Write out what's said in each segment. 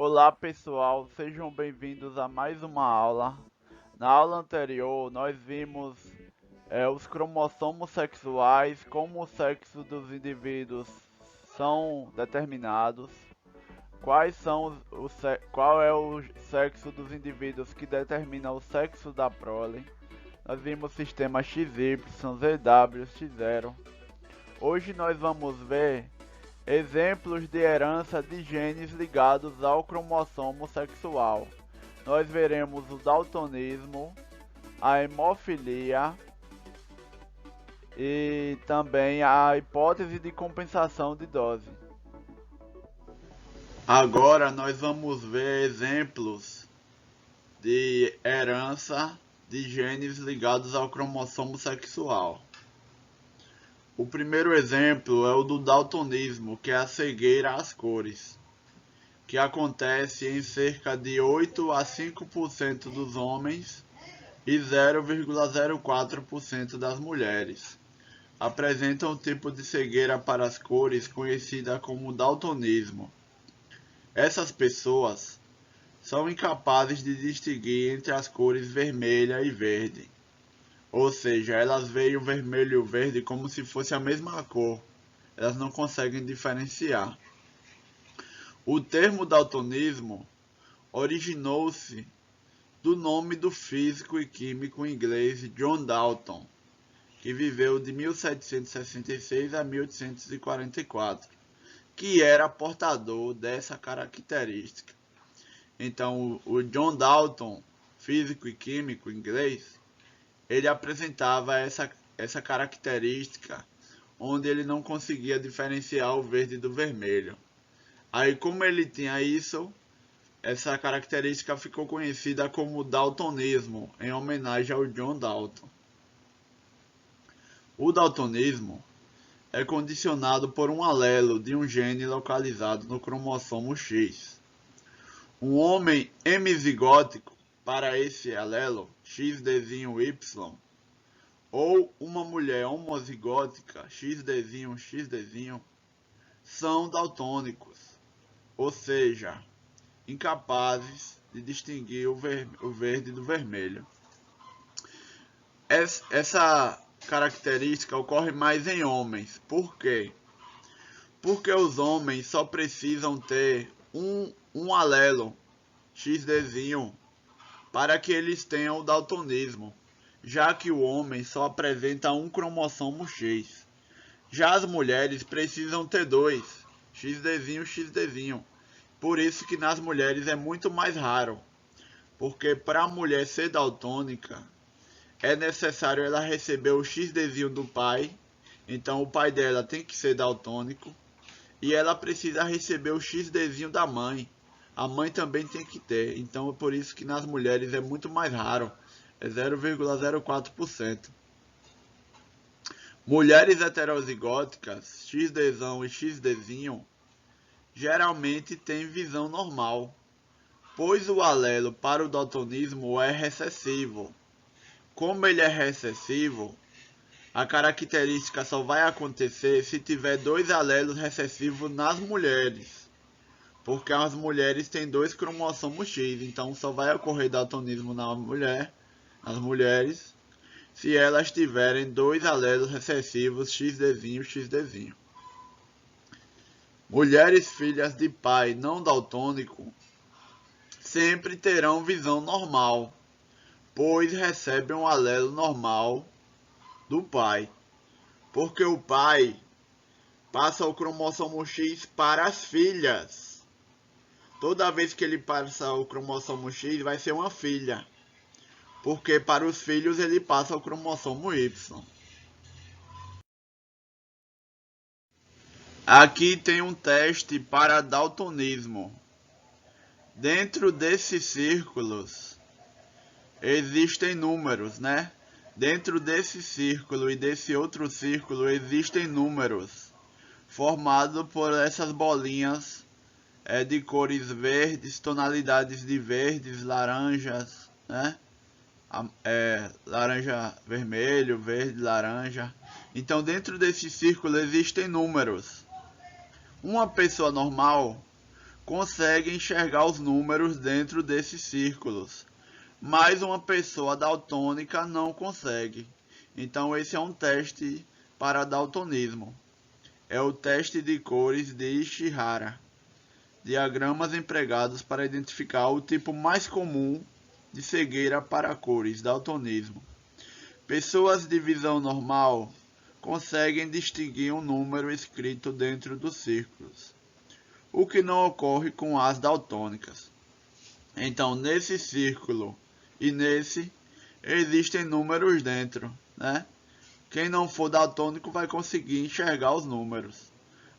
Olá pessoal, sejam bem-vindos a mais uma aula. Na aula anterior, nós vimos os cromossomos sexuais, como o sexo dos indivíduos são determinados, qual é o sexo dos indivíduos que determina o sexo da prole. Nós vimos o sistema XY, ZW, X0. Hoje nós vamos ver exemplos de herança de genes ligados ao cromossomo sexual. Nós veremos o daltonismo, a hemofilia e também a hipótese de compensação de dose. Agora nós vamos ver exemplos de herança de genes ligados ao cromossomo sexual. O primeiro exemplo é o do daltonismo, que é a cegueira às cores, que acontece em cerca de 8 a 5% dos homens e 0,04% das mulheres. Apresentam um tipo de cegueira para as cores conhecida como daltonismo. Essas pessoas são incapazes de distinguir entre as cores vermelha e verde. Ou seja, elas veem o vermelho e o verde como se fosse a mesma cor. Elas não conseguem diferenciar. O termo daltonismo originou-se do nome do físico e químico inglês John Dalton, que viveu de 1766 a 1844, que era portador dessa característica. Então, o John Dalton, físico e químico inglês, ele apresentava essa característica onde ele não conseguia diferenciar o verde do vermelho. Aí, como ele tinha isso, essa característica ficou conhecida como daltonismo, em homenagem ao John Dalton. O daltonismo é condicionado por um alelo de um gene localizado no cromossomo X. Um homem hemizigótico para esse alelo, XDY, ou uma mulher homozigótica, XDY, são daltônicos, ou seja, incapazes de distinguir o verde do vermelho. Essa característica ocorre mais em homens. Por quê? Porque os homens só precisam ter um alelo XDzinho para que eles tenham o daltonismo, já que o homem só apresenta um cromossomo X. Já as mulheres precisam ter dois, XDzinho. Por isso que nas mulheres é muito mais raro, porque para a mulher ser daltônica é necessário ela receber o XDzinho do pai, então o pai dela tem que ser daltônico, e ela precisa receber o XDzinho da mãe. A mãe também tem que ter, então é por isso que nas mulheres é muito mais raro, é 0,04%. Mulheres heterozigóticas, XDzão e XDzinho, geralmente têm visão normal, pois o alelo para o daltonismo é recessivo. Como ele é recessivo, a característica só vai acontecer se tiver dois alelos recessivos nas mulheres, porque as mulheres têm dois cromossomos X, então só vai ocorrer daltonismo nas mulheres, se elas tiverem dois alelos recessivos XDzinho. Mulheres filhas de pai não daltônico sempre terão visão normal, pois recebem um alelo normal do pai, porque o pai passa o cromossomo X para as filhas. Toda vez que ele passa o cromossomo X, vai ser uma filha, porque para os filhos ele passa o cromossomo Y. Aqui tem um teste para daltonismo. Dentro desses círculos existem números, né? Dentro desse círculo e desse outro círculo existem números formados por essas bolinhas de cores verdes, tonalidades de verdes, laranjas, né? Laranja, vermelho, verde, laranja. Então, dentro desse círculo existem números. Uma pessoa normal consegue enxergar os números dentro desses círculos, mas uma pessoa daltônica não consegue. Então esse é um teste para daltonismo. É o teste de cores de Ishihara. Diagramas empregados para identificar o tipo mais comum de cegueira para cores, daltonismo. Pessoas de visão normal conseguem distinguir um número escrito dentro dos círculos, o que não ocorre com as daltônicas. Então, nesse círculo e nesse, existem números dentro, né? Quem não for daltônico vai conseguir enxergar os números.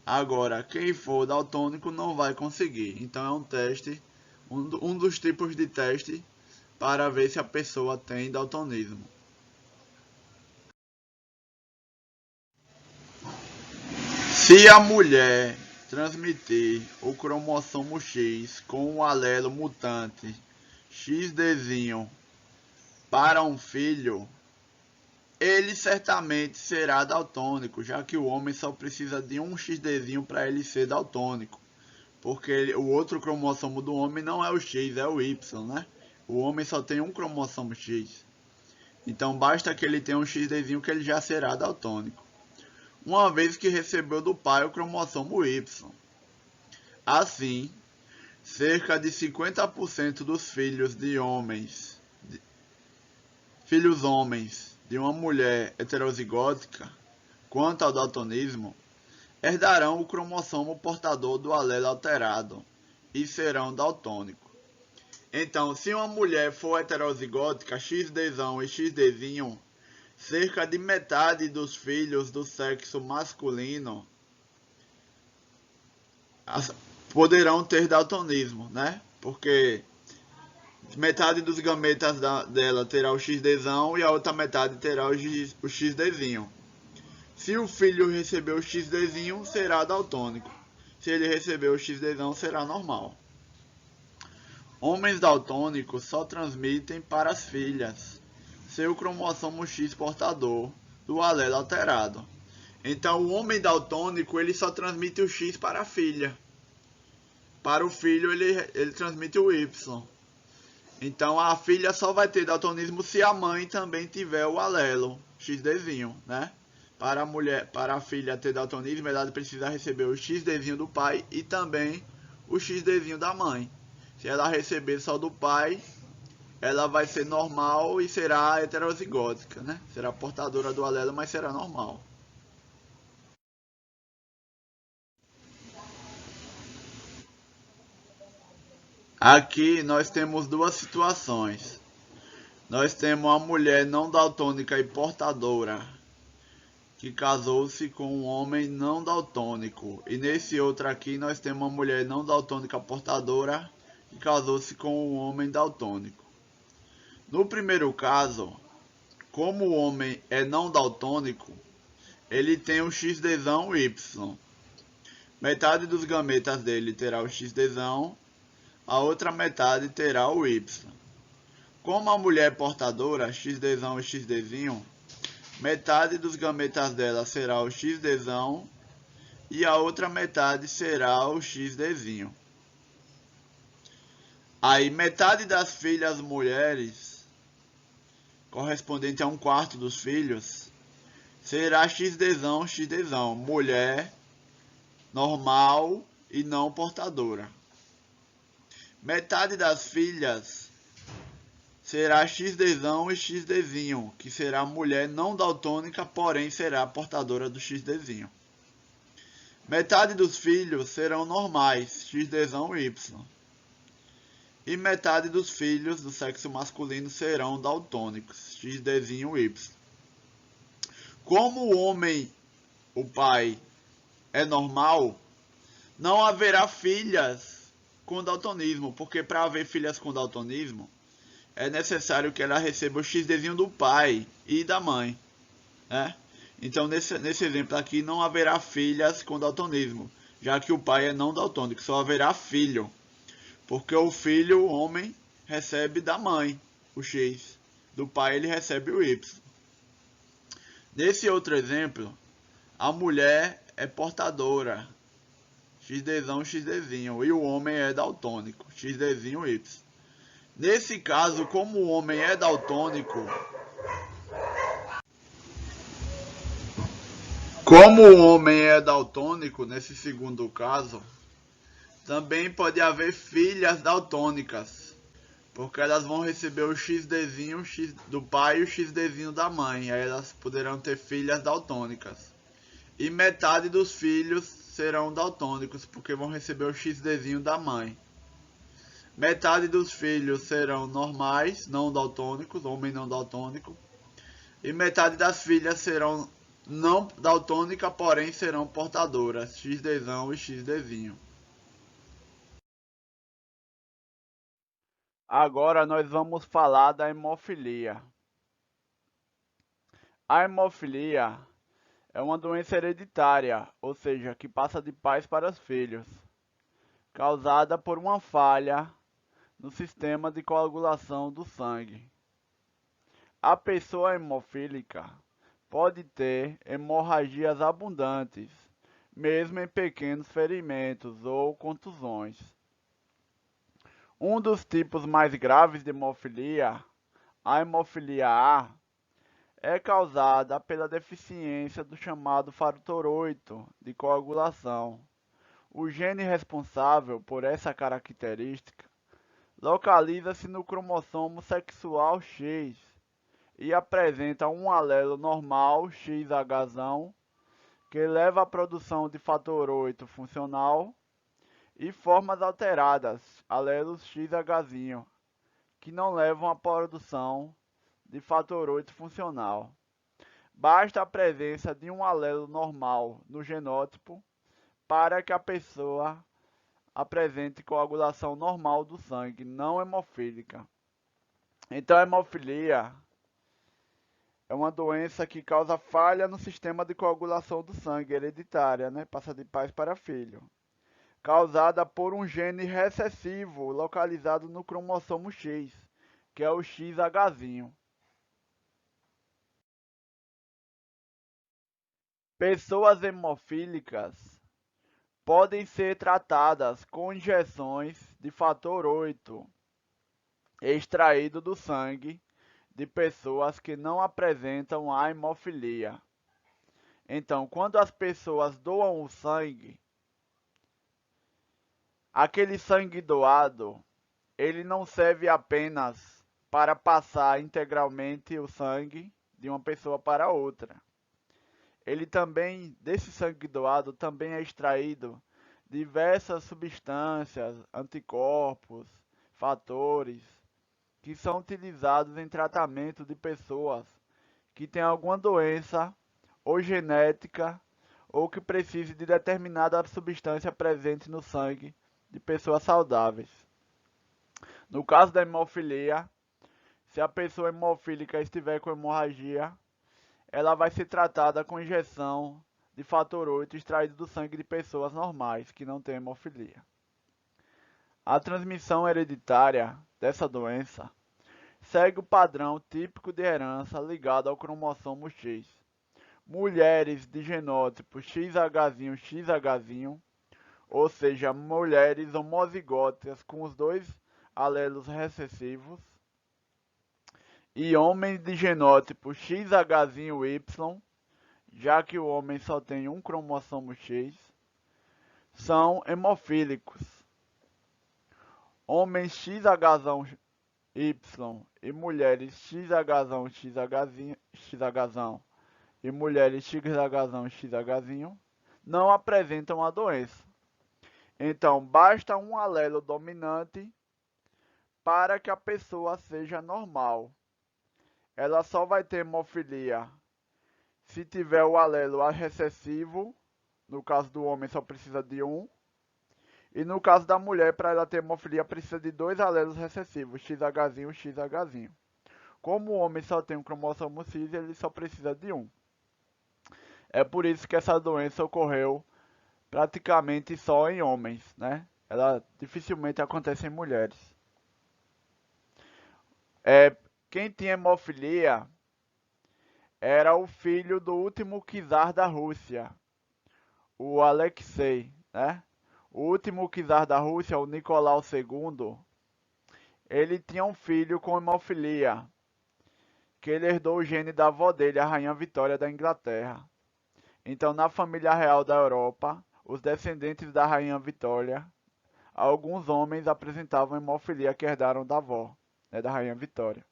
Agora, quem for daltônico não vai conseguir. Então, é um teste, um dos tipos de teste para ver se a pessoa tem daltonismo. Se a mulher transmitir o cromossomo X com o alelo mutante XD para um filho, ele certamente será daltônico, já que o homem só precisa de um XD para ele ser daltônico, porque o outro cromossomo do homem não é o X, é o Y, né? O homem só tem um cromossomo X. Então basta que ele tenha um XD que ele já será daltônico, uma vez que recebeu do pai o cromossomo Y. Assim, cerca de 50% dos filhos homens de uma mulher heterozigótica, quanto ao daltonismo, herdarão o cromossomo portador do alelo alterado e serão daltônicos. Então, se uma mulher for heterozigótica, XD e XD, cerca de metade dos filhos do sexo masculino poderão ter daltonismo, né? Porque metade dos gametas dela terá o XD e a outra metade terá o XD. Se o filho receber o XD, será daltônico. Se ele receber o XD, será normal. Homens daltônicos só transmitem para as filhas seu cromossomo X portador do alelo alterado. Então, o homem daltônico ele só transmite o X para a filha. Para o filho, ele transmite o Y. Então, a filha só vai ter daltonismo se a mãe também tiver o alelo XD, né? Para a filha ter daltonismo, ela precisa receber o XD do pai e também o XD da mãe. Se ela receber só do pai, ela vai ser normal e será heterozigótica, né? Será portadora do alelo, mas será normal. Aqui nós temos duas situações. Nós temos uma mulher não daltônica e portadora que casou-se com um homem não daltônico. E nesse outro aqui nós temos uma mulher não daltônica portadora que casou-se com um homem daltônico. No primeiro caso, como o homem é não daltônico, ele tem o XD Y. Metade dos gametas dele terá o XD, a outra metade terá o Y. Como a mulher é portadora, XD e XD, metade dos gametas dela será o XD e a outra metade será o XD. Aí metade das filhas mulheres, correspondente a um quarto dos filhos, será XD, mulher normal e não portadora. Metade das filhas será XD e XD, que será mulher não daltônica, porém será portadora do XD. Metade dos filhos serão normais, XD e Y. E metade dos filhos do sexo masculino serão daltônicos, XD e Y. Como o homem, o pai, é normal, não haverá filhas com daltonismo, porque para haver filhas com daltonismo, é necessário que ela receba o XD do pai e da mãe, né? Então, nesse exemplo aqui, não haverá filhas com daltonismo, já que o pai é não daltônico, só haverá filho, porque o filho, o homem, recebe da mãe o X, do pai ele recebe o Y. Nesse outro exemplo, a mulher é portadora XDzão, XDzinho, e o homem é daltônico, XDzinho, Y. Nesse caso, como o homem é daltônico, nesse segundo caso, também pode haver filhas daltônicas, porque elas vão receber o XDzinho do pai e o XDzinho da mãe, aí elas poderão ter filhas daltônicas. E metade dos filhos serão daltônicos, porque vão receber o XDzinho da mãe. Metade dos filhos serão normais, não daltônicos, homem não daltônico. E metade das filhas serão não daltônicas, porém serão portadoras, XDzão e XDzinho. Agora nós vamos falar da hemofilia. A hemofilia é uma doença hereditária, ou seja, que passa de pais para os filhos, causada por uma falha no sistema de coagulação do sangue. A pessoa hemofílica pode ter hemorragias abundantes, mesmo em pequenos ferimentos ou contusões. Um dos tipos mais graves de hemofilia, a hemofilia A, é causada pela deficiência do chamado fator 8 de coagulação. O gene responsável por essa característica localiza-se no cromossomo sexual X e apresenta um alelo normal XH, que leva à produção de fator 8 funcional, e formas alteradas, alelos XH, que não levam à produção de fator 8 funcional. Basta a presença de um alelo normal no genótipo para que a pessoa apresente coagulação normal do sangue, não hemofílica. Então, a hemofilia é uma doença que causa falha no sistema de coagulação do sangue, hereditária, né? Passa de pai para filho. Causada por um gene recessivo localizado no cromossomo X, que é o XH. Pessoas hemofílicas podem ser tratadas com injeções de fator 8 extraído do sangue de pessoas que não apresentam a hemofilia. Então, quando as pessoas doam o sangue, aquele sangue doado, ele não serve apenas para passar integralmente o sangue de uma pessoa para outra. Ele também, desse sangue doado, também é extraído diversas substâncias, anticorpos, fatores, que são utilizados em tratamento de pessoas que têm alguma doença ou genética ou que precise de determinada substância presente no sangue de pessoas saudáveis. No caso da hemofilia, se a pessoa hemofílica estiver com hemorragia, ela vai ser tratada com injeção de fator 8 extraído do sangue de pessoas normais que não têm hemofilia. A transmissão hereditária dessa doença segue o padrão típico de herança ligado ao cromossomo X. Mulheres de genótipo XH, ou seja, mulheres homozigóticas com os dois alelos recessivos, e homens de genótipo XH-Y, já que o homem só tem um cromossomo X, são hemofílicos. Homens XH e mulheres XH e mulheres XH não apresentam a doença. Então, basta um alelo dominante para que a pessoa seja normal. Ela só vai ter hemofilia se tiver o alelo recessivo. No caso do homem só precisa de um. E no caso da mulher, para ela ter hemofilia, precisa de dois alelos recessivos, XH e XH. Como o homem só tem um cromossomo X, ele só precisa de um. É por isso que essa doença ocorreu praticamente só em homens, né? Ela dificilmente acontece em mulheres. Quem tinha hemofilia era o filho do último czar da Rússia, o Alexei, né? O último czar da Rússia, o Nicolau II, ele tinha um filho com hemofilia, que ele herdou o gene da avó dele, a Rainha Vitória da Inglaterra. Então, na família real da Europa, os descendentes da Rainha Vitória, alguns homens apresentavam hemofilia que herdaram da avó, né, da Rainha Vitória.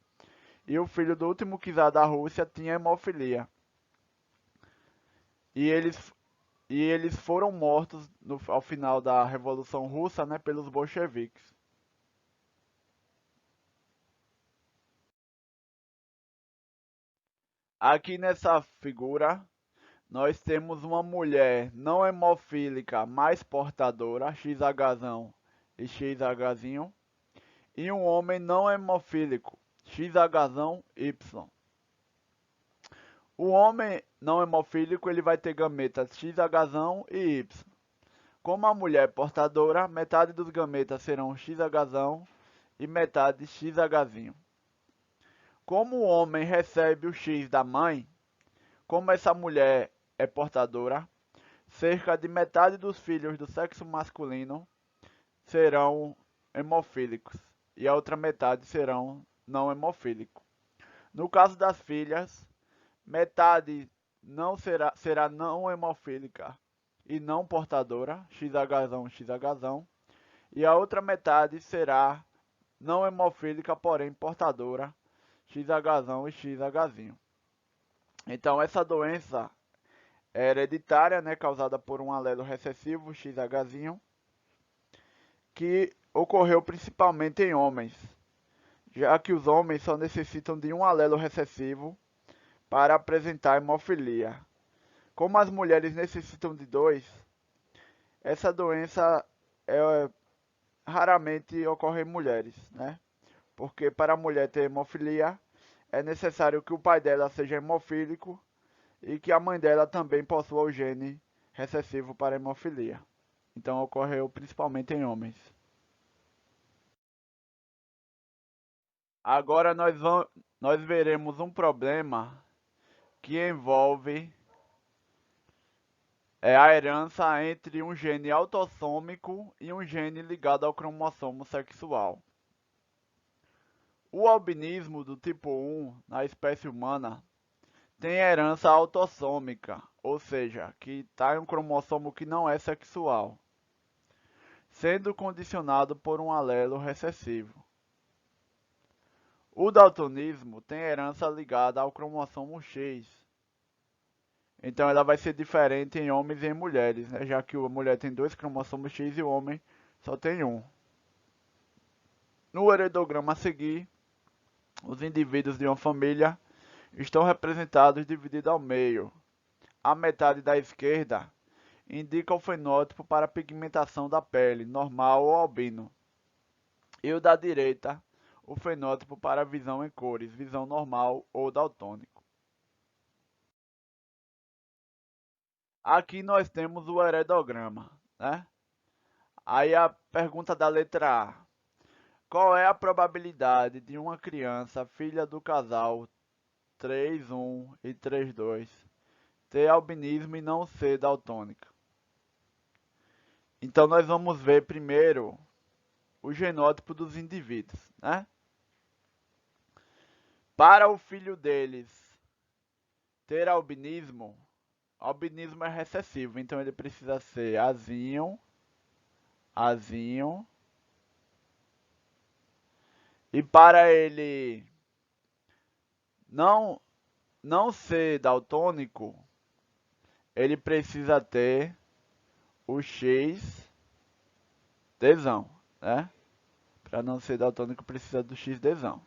E o filho do último czar da Rússia tinha hemofilia. E eles foram mortos ao final da Revolução Russa, né, pelos bolcheviques. Aqui nessa figura, nós temos uma mulher não hemofílica, mais portadora, XH e XH, e um homem não hemofílico, XH-Y. O homem não hemofílico ele vai ter gametas XH e Y. Como a mulher é portadora, metade dos gametas serão XH e metade XH. Como o homem recebe o X da mãe, como essa mulher é portadora, cerca de metade dos filhos do sexo masculino serão hemofílicos e a outra metade serão não hemofílicos. No caso das filhas, metade não será não hemofílica e não portadora, XH, XH, e a outra metade será não hemofílica, porém portadora, XH e XH. Então essa doença é hereditária, né, causada por um alelo recessivo, XH, que ocorreu principalmente em homens, já que os homens só necessitam de um alelo recessivo para apresentar hemofilia. Como as mulheres necessitam de dois, essa doença raramente ocorre em mulheres, né? Porque para a mulher ter hemofilia, é necessário que o pai dela seja hemofílico e que a mãe dela também possua o gene recessivo para hemofilia. Então ocorreu principalmente em homens. Agora nós veremos um problema que envolve a herança entre um gene autossômico e um gene ligado ao cromossomo sexual. O albinismo do tipo 1 na espécie humana tem herança autossômica, ou seja, que está em um cromossomo que não é sexual, sendo condicionado por um alelo recessivo. O daltonismo tem herança ligada ao cromossomo X, então ela vai ser diferente em homens e em mulheres, né? Já que a mulher tem dois cromossomos X e o homem só tem um. No heredograma a seguir, os indivíduos de uma família estão representados divididos ao meio. A metade da esquerda indica o fenótipo para a pigmentação da pele, normal ou albino. E o da direita, o fenótipo para a visão em cores, visão normal ou daltônico. Aqui nós temos o heredograma, né? Aí a pergunta da letra A. Qual é a probabilidade de uma criança, filha do casal 3-1 e 3-2, ter albinismo e não ser daltônica? Então nós vamos ver primeiro o genótipo dos indivíduos, né? Para o filho deles ter albinismo é recessivo, então ele precisa ser Azinho, Azinho. E para ele não ser daltônico, ele precisa ter o X desão, né? Para não ser daltônico precisa do X desão.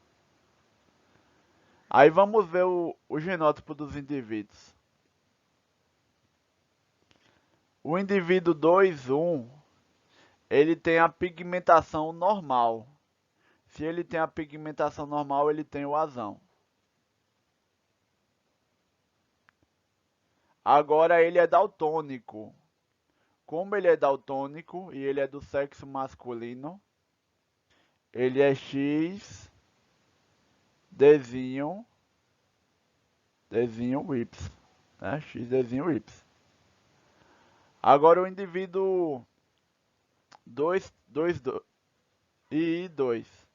Aí vamos ver o genótipo dos indivíduos. O indivíduo 2-1, ele tem a pigmentação normal. Se ele tem a pigmentação normal, ele tem o azão. Agora ele é daltônico. Como ele é daltônico e ele é do sexo masculino, ele é X, Dzinho, Y, né? X, Dzinho, Y. Agora o indivíduo e 2.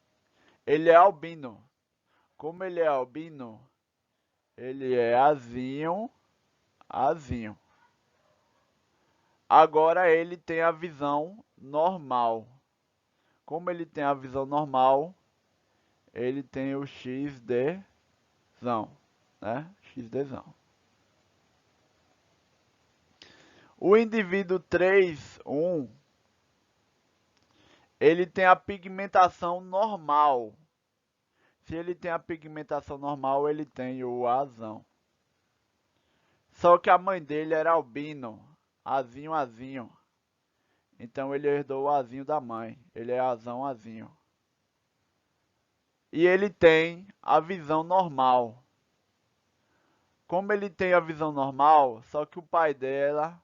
Ele é albino. Como ele é albino, ele é azinho, azinho. Agora ele tem a visão normal. Como ele tem a visão normal, ele tem o XDzão, né? XDzão. O indivíduo 3.1, ele tem a pigmentação normal. Se ele tem a pigmentação normal, ele tem o azão. Só que a mãe dele era albino, azinho, azinho. Então ele herdou o azinho da mãe. Ele é azão, azinho. E ele tem a visão normal. Como ele tem a visão normal, só que o pai dela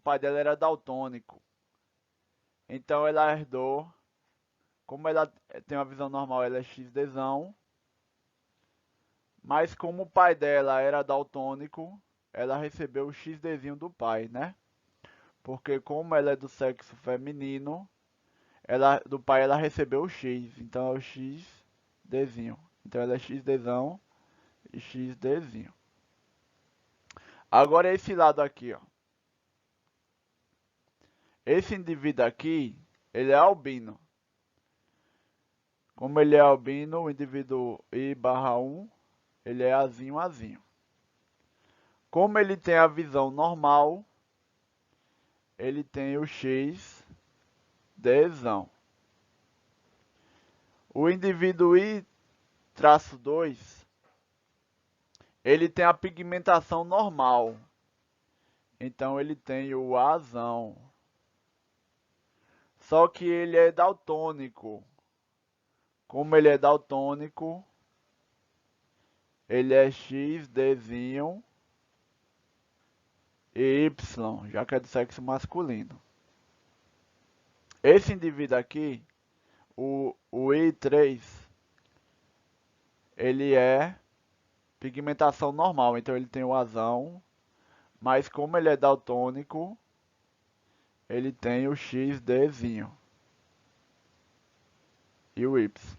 era daltônico. Então ela herdou, como ela tem uma visão normal, ela é XDzão. Mas como o pai dela era daltônico, ela recebeu o XDzinho do pai, né? Porque como ela é do sexo feminino, do pai ela recebeu o X, então é o XDzinho. Então ela é XDzão e XDzinho. Agora esse lado aqui, ó. Esse indivíduo aqui, ele é albino. Como ele é albino, o indivíduo I/1, ele é azinho, azinho. Como ele tem a visão normal, ele tem o XDzão. O indivíduo I-2, ele tem a pigmentação normal. Então ele tem o azão. Só que ele é daltônico. Como ele é daltônico, ele é XDzinho e Y, já que é do sexo masculino. Esse indivíduo aqui, o I3, ele é pigmentação normal, então ele tem o azão, mas como ele é daltônico, ele tem o XDzinho e o Y.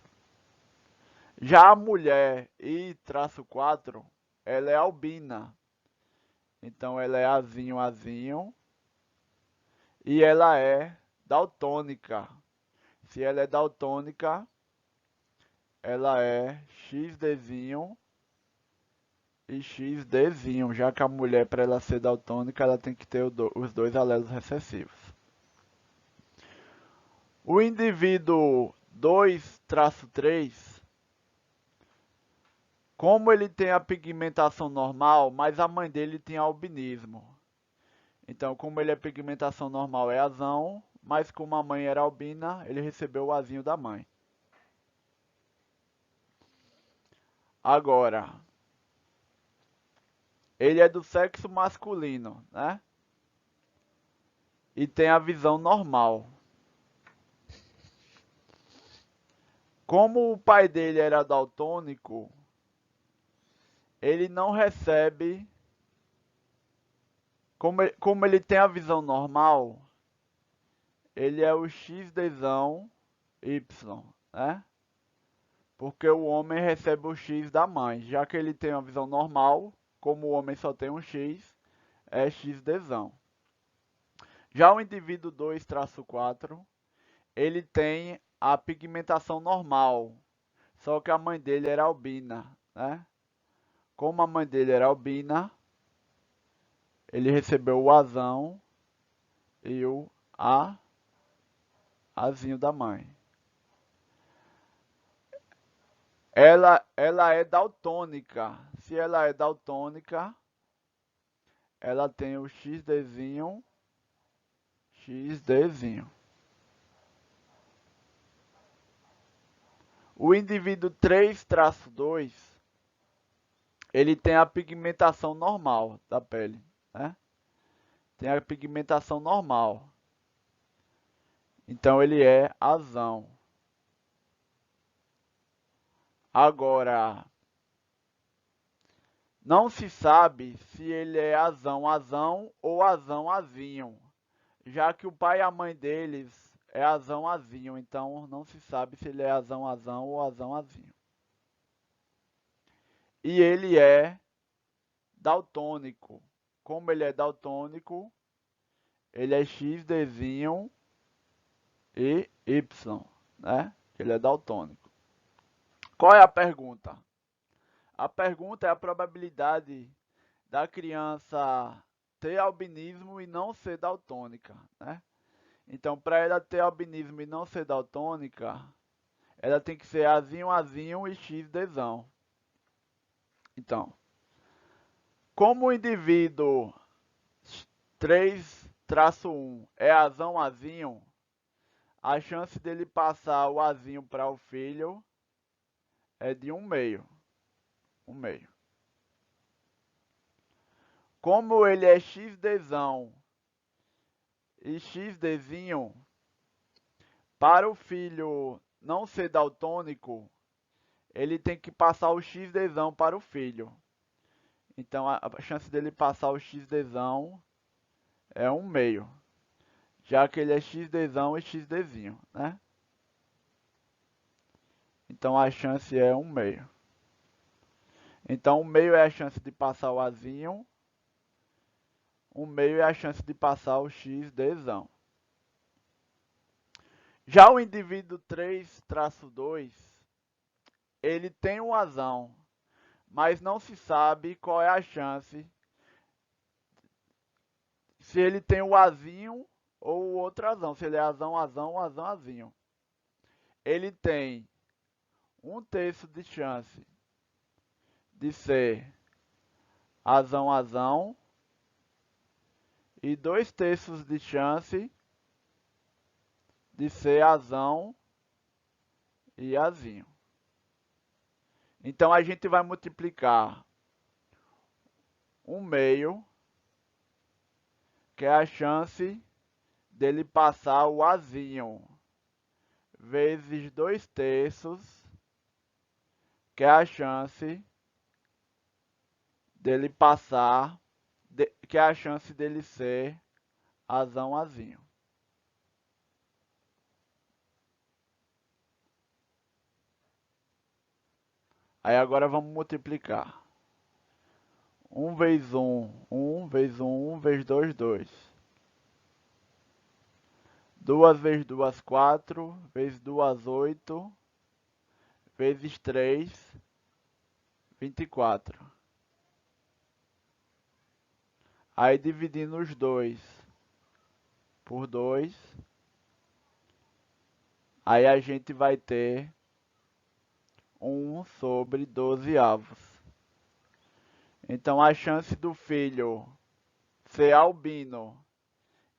Já a mulher I-4, ela é albina. Então ela é azinho, azinho. E ela é daltônica. Se ela é daltônica, ela é XDzinho e XDzinho. Já que a mulher, para ela ser daltônica, ela tem que ter os dois alelos recessivos. O indivíduo 2-3, como ele tem a pigmentação normal, mas a mãe dele tem albinismo. Então, como ele é pigmentação normal, é azão, mas como a mãe era albina, ele recebeu o azinho da mãe. Agora, ele é do sexo masculino, né? E tem a visão normal. Como o pai dele era daltônico, ele não recebe. Como ele tem a visão normal, ele é o XDzão Y, né? Porque o homem recebe o X da mãe. Já que ele tem uma visão normal, como o homem só tem um X, é XDzão. Já o indivíduo 2-4, ele tem a pigmentação normal, só que a mãe dele era albina, né? Como a mãe dele era albina, ele recebeu o azão e o azinho da mãe. Ela é daltônica. Se ela é daltônica, ela tem o XDzinho, XDzinho. O indivíduo 3-2, ele tem a pigmentação normal da pele, né? Tem a pigmentação normal. Então ele é azão. Agora, não se sabe se ele é azão, azão ou azão, azinho. já que o pai e a mãe deles é azão azinho, então não se sabe se ele é azão azão ou azão azinho. E ele é daltônico. Como ele é daltônico, ele é XDzinho e Y, né? Ele é daltônico. Qual é a pergunta? A pergunta é a probabilidade da criança ter albinismo e não ser daltônica, né? Então, para ela ter albinismo e não ser daltônica, ela tem que ser azinho, azinho e XDzão. Então, como o indivíduo 3-1 é azão, azinho, a chance dele passar o azinho para o filho é de 1/2. 1/2. Como ele é XDzão e XDzinho, para o filho não ser daltônico, ele tem que passar o XDzão para o filho. Então a chance dele passar o XDzão é 1/2, já que ele é XDzão e XDzinho, né? Então a chance é 1/2. Então 1/2 é a chance de passar o azinho, 1/2 é a chance de passar o XDzão. Já o indivíduo 3-2, ele tem um azão, mas não se sabe qual é a chance se ele tem o azinho ou o outro azão, se ele é azão, azão, azão, azinho. Ele tem 1/3 de chance de ser azão, azão e 2/3 de chance de ser azão e azinho. Então a gente vai multiplicar 1/2, que é a chance dele passar o azinho, vezes 2/3, que é a chance dele passar, que é a chance dele ser azão, azinho. Aí agora vamos multiplicar. 1 vezes 1, 1 vezes 1, 1 vezes 2, 2. 2 vezes 2, 4, vezes 2, 8, vezes 3, 24. Aí dividindo os 2 por 2, aí a gente vai ter 1/12. Então a chance do filho ser albino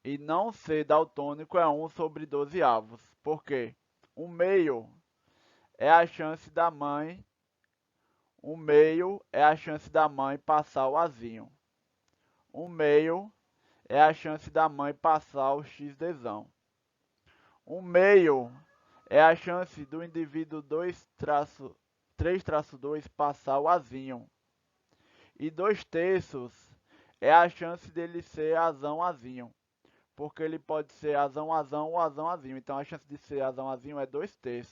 e não ser daltônico é 1/12. Por quê? 1/2 é a chance da mãe, 1/2 é a chance da mãe passar o azinho. 1/2 é a chance da mãe passar o XDzão. 1/2 é a chance do indivíduo 3-2 passar o azinho. E 2/3 é a chance dele ser azão, azinho. Porque ele pode ser azão, azão ou azão, azinho. Então a chance de ser azão, azinho é 2/3.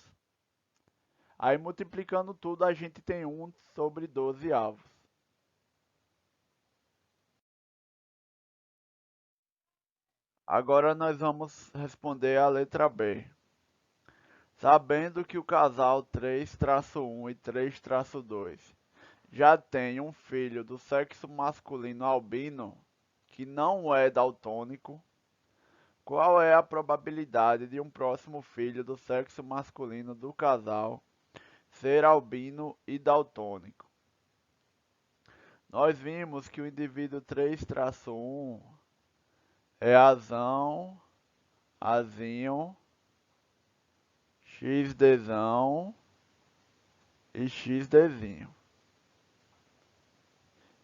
Aí multiplicando tudo a gente tem 1/12. Agora nós vamos responder a letra B. Sabendo que o casal 3-1 e 3-2 já tem um filho do sexo masculino albino, que não é daltônico, qual é a probabilidade de um próximo filho do sexo masculino do casal ser albino e daltônico? Nós vimos que o indivíduo 3-1 é azão, azinho, XDzão e XDzinho.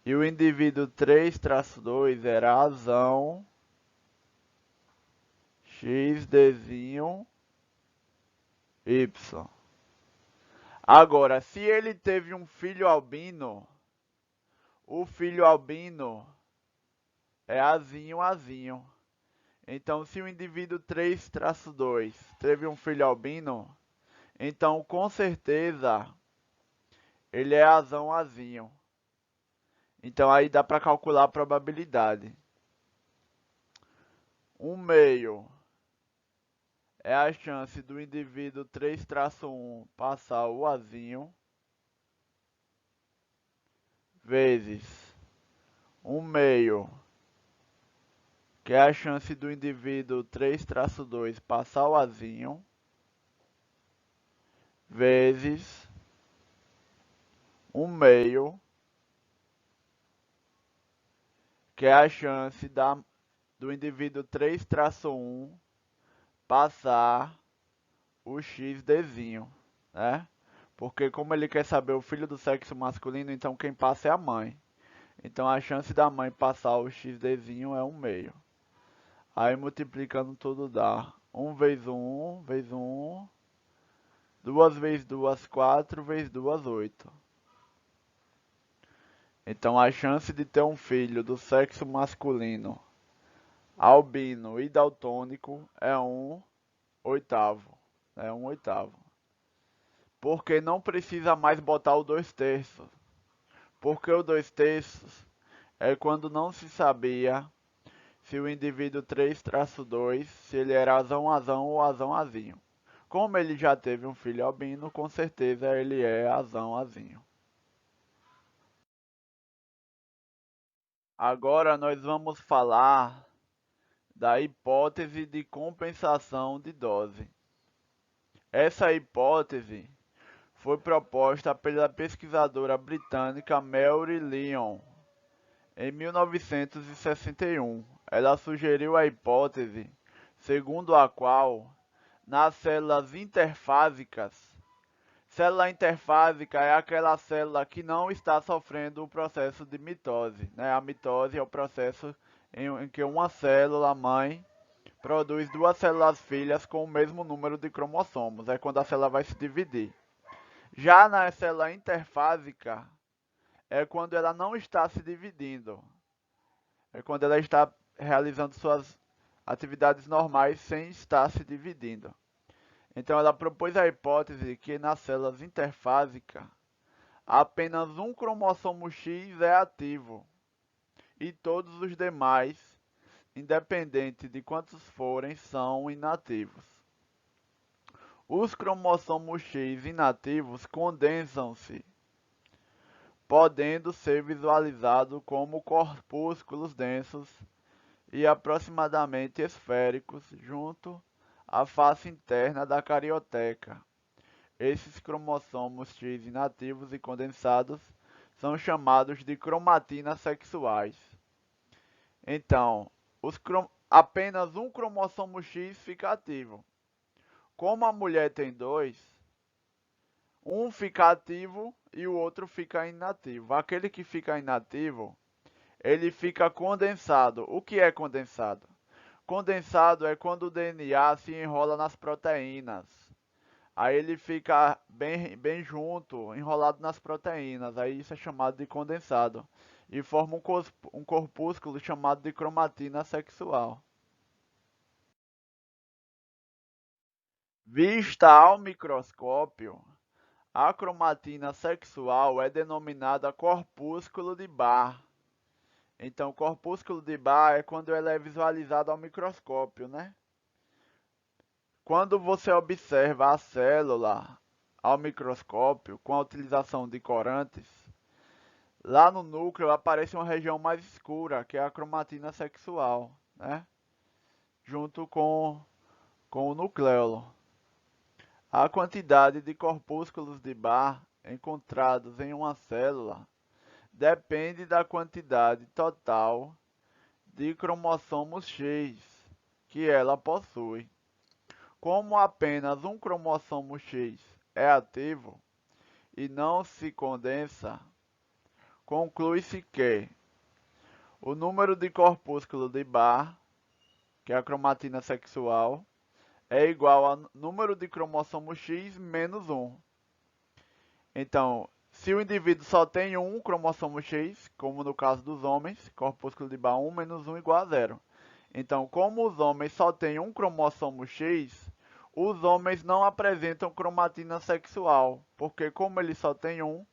E o indivíduo 3-2 era azão, XDzinho, Y. Agora, se ele teve um filho albino, o filho albino é azinho, azinho. Então, se o indivíduo 3-2 teve um filho albino, então com certeza ele é azão azinho. Então aí dá para calcular a probabilidade. 1/2 é a chance do indivíduo 3-1 passar o azinho, vezes 1/2, que é a chance do indivíduo 3-2 passar o azinho, vezes 1/2, que é a chance do indivíduo 3-1 passar o XDzinho, né? Porque como ele quer saber o filho do sexo masculino, então quem passa é a mãe. Então a chance da mãe passar o XDzinho é 1/2. Aí multiplicando tudo dá 1 vezes 1 vezes 1, 2 vezes 2, 4 vezes 2, 8. Então a chance de ter um filho do sexo masculino, albino e daltônico é 1/8. É 1/8. Porque não precisa mais botar o 2/3. Porque o 2/3 é quando não se sabia se o indivíduo 3-2, se ele era azão ou azão-azinho. Como ele já teve um filho albino, com certeza ele é azão-azinho. Agora nós vamos falar da hipótese de compensação de dose. Essa hipótese foi proposta pela pesquisadora britânica Mary Lyon em 1961. Ela sugeriu a hipótese segundo a qual, nas células interfásicas, célula interfásica é aquela célula que não está sofrendo o processo de mitose, né? A mitose é o processo em que uma célula mãe produz duas células filhas com o mesmo número de cromossomos, é quando a célula vai se dividir. Já na célula interfásica, é quando ela não está se dividindo, é quando ela está realizando suas atividades normais sem estar se dividindo. Então ela propôs a hipótese que nas células interfásicas, apenas um cromossomo X é ativo e todos os demais, independente de quantos forem, são inativos. Os cromossomos X inativos condensam-se, podendo ser visualizados como corpúsculos densos e aproximadamente esféricos junto à face interna da carioteca. Esses cromossomos X inativos e condensados são chamados de cromatinas sexuais. Então, apenas um cromossomo X fica ativo. Como a mulher tem dois, um fica ativo e o outro fica inativo. Aquele que fica inativo, ele fica condensado. O que é condensado? Condensado é quando o DNA se enrola nas proteínas. Aí ele fica bem junto, enrolado nas proteínas. Aí isso é chamado de condensado. E forma um corpúsculo chamado de cromatina sexual. Vista ao microscópio, a cromatina sexual é denominada corpúsculo de Barr. Então, corpúsculo de Barr é quando ela é visualizada ao microscópio, né? Quando você observa a célula ao microscópio com a utilização de corantes, lá no núcleo aparece uma região mais escura, que é a cromatina sexual, né? Junto com o nucleolo. A quantidade de corpúsculos de Barr encontrados em uma célula depende da quantidade total de cromossomos X que ela possui. Como apenas um cromossomo X é ativo e não se condensa, conclui-se que o número de corpúsculos de Barr, que é a cromatina sexual, é igual ao número de cromossomo X menos 1. Então, se o indivíduo só tem um cromossomo X, como no caso dos homens, corpúsculo de Barr 1 menos 1 igual a 0. Então, como os homens só têm um cromossomo X, os homens não apresentam cromatina sexual, porque como ele só tem um,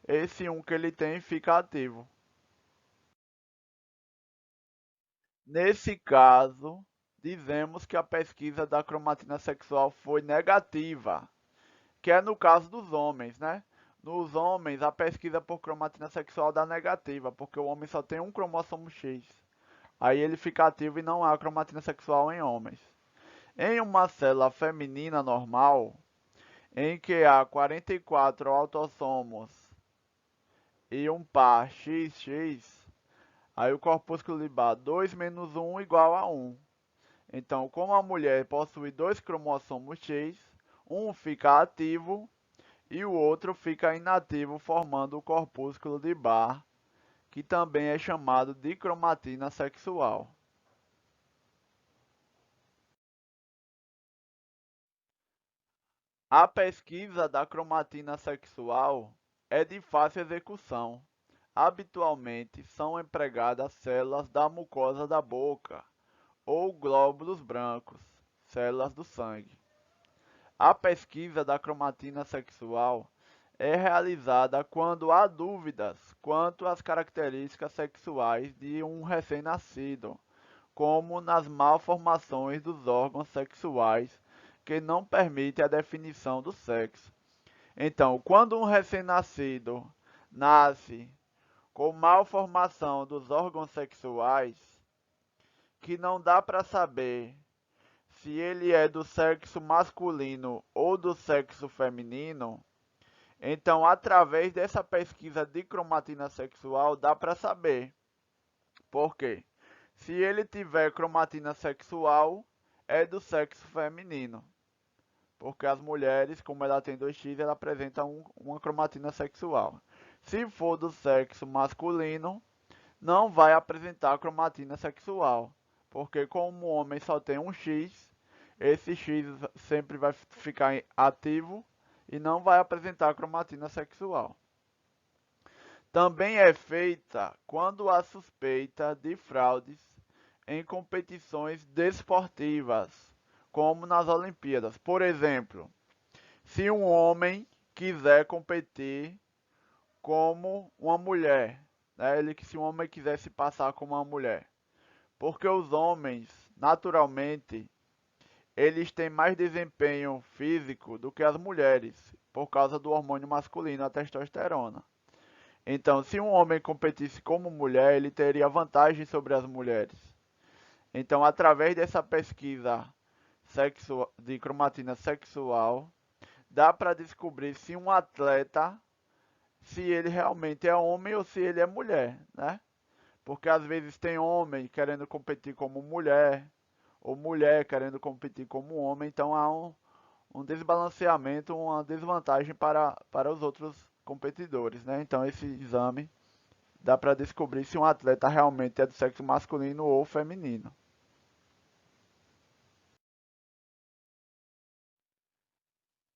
esse um que ele tem fica ativo. Nesse caso, dizemos que a pesquisa da cromatina sexual foi negativa, que é no caso dos homens, né? Nos homens, a pesquisa por cromatina sexual dá negativa, porque o homem só tem um cromossomo X. Aí ele fica ativo e não há cromatina sexual em homens. Em uma célula feminina normal, em que há 44 autossomos e um par XX, aí o corpúsculo de Bar 2 menos 1 igual a 1. Então, como a mulher possui dois cromossomos X, um fica ativo e o outro fica inativo, formando o corpúsculo de Bar, que também é chamado de cromatina sexual. A pesquisa da cromatina sexual é de fácil execução. Habitualmente são empregadas células da mucosa da boca ou glóbulos brancos, células do sangue. A pesquisa da cromatina sexual é realizada quando há dúvidas quanto às características sexuais de um recém-nascido, como nas malformações dos órgãos sexuais que não permitem a definição do sexo. Então, quando um recém-nascido nasce com malformação dos órgãos sexuais, que não dá para saber se ele é do sexo masculino ou do sexo feminino, então através dessa pesquisa de cromatina sexual dá para saber. Por quê? Se ele tiver cromatina sexual, é do sexo feminino. Porque as mulheres, como ela tem 2X, ela apresenta uma cromatina sexual. Se for do sexo masculino, não vai apresentar cromatina sexual. Porque como o homem só tem um X, esse X sempre vai ficar ativo e não vai apresentar cromatina sexual. Também é feita quando há suspeita de fraudes em competições desportivas, como nas Olimpíadas. Por exemplo, se um homem quiser competir como uma mulher, né? Se um homem quiser se passar como uma mulher, porque os homens, naturalmente, eles têm mais desempenho físico do que as mulheres, por causa do hormônio masculino, a testosterona. Então, se um homem competisse como mulher, ele teria vantagem sobre as mulheres. Então, através dessa pesquisa de cromatina sexual, dá para descobrir se um atleta, se ele realmente é homem ou se ele é mulher, né? Porque às vezes tem homem querendo competir como mulher, ou mulher querendo competir como homem, então há um desbalanceamento, uma desvantagem para os outros competidores, né? Então esse exame dá para descobrir se um atleta realmente é do sexo masculino ou feminino.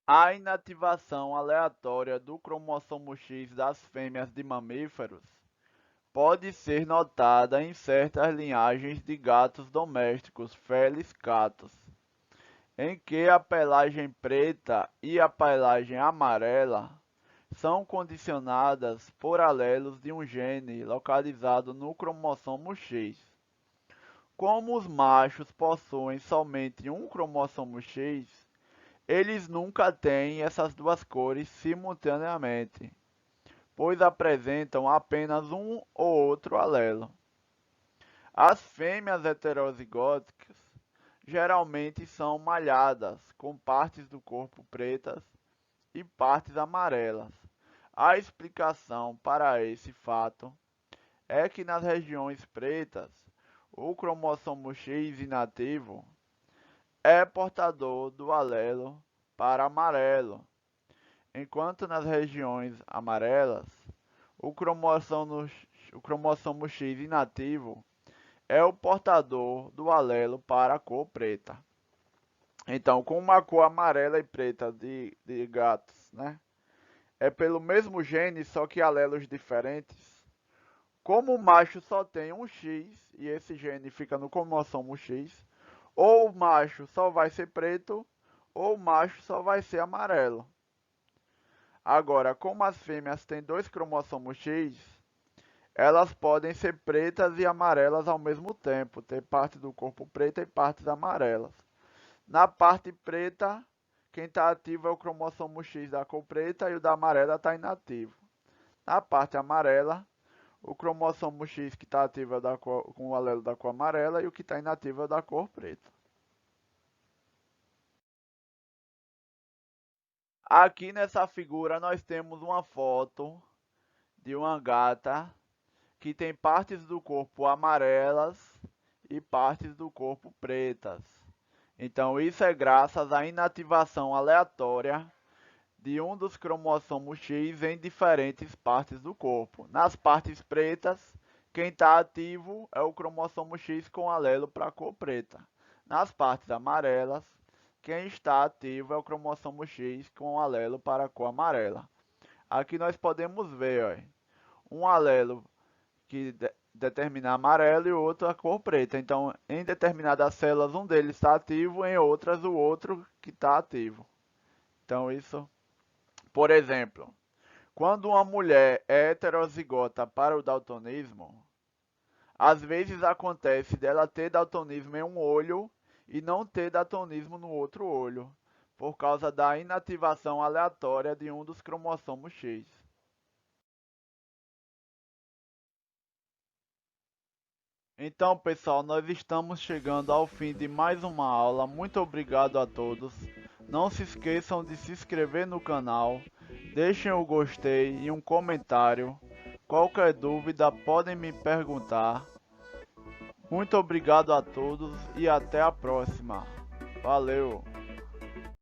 A inativação aleatória do cromossomo X das fêmeas de mamíferos pode ser notada em certas linhagens de gatos domésticos Felis catus, em que a pelagem preta e a pelagem amarela são condicionadas por alelos de um gene localizado no cromossomo X. Como os machos possuem somente um cromossomo X, eles nunca têm essas duas cores simultaneamente, pois apresentam apenas um ou outro alelo. As fêmeas heterozigóticas geralmente são malhadas, com partes do corpo pretas e partes amarelas. A explicação para esse fato é que nas regiões pretas, o cromossomo X inativo é portador do alelo para amarelo, enquanto nas regiões amarelas, o cromossomo X inativo é o portador do alelo para a cor preta. Então, com uma cor amarela e preta de gatos, né? É pelo mesmo gene, só que alelos diferentes. Como o macho só tem um X e esse gene fica no cromossomo X, ou o macho só vai ser preto, ou o macho só vai ser amarelo. Agora, como as fêmeas têm dois cromossomos X, elas podem ser pretas e amarelas ao mesmo tempo, ter parte do corpo preta e partes amarelas. Na parte preta, quem está ativo é o cromossomo X da cor preta e o da amarela está inativo. Na parte amarela, o cromossomo X que está ativo é com o alelo da cor amarela e o que está inativo é o da cor preta. Aqui nessa figura nós temos uma foto de uma gata que tem partes do corpo amarelas e partes do corpo pretas. Então isso é graças à inativação aleatória de um dos cromossomos X em diferentes partes do corpo. Nas partes pretas, quem está ativo é o cromossomo X com alelo para a cor preta. Nas partes amarelas, quem está ativo é o cromossomo X com alelo para a cor amarela. Aqui nós podemos ver, ó, um alelo que determina amarelo e o outro a cor preta. Então, em determinadas células, um deles está ativo, em outras, o outro que está ativo. Então, isso, por exemplo, quando uma mulher é heterozigota para o daltonismo, às vezes acontece dela ter daltonismo em um olho e não ter daltonismo no outro olho, por causa da inativação aleatória de um dos cromossomos X. Então, pessoal, nós estamos chegando ao fim de mais uma aula. Muito obrigado a todos. Não se esqueçam de se inscrever no canal, deixem o gostei e um comentário. Qualquer dúvida podem me perguntar. Muito obrigado a todos e até a próxima. Valeu!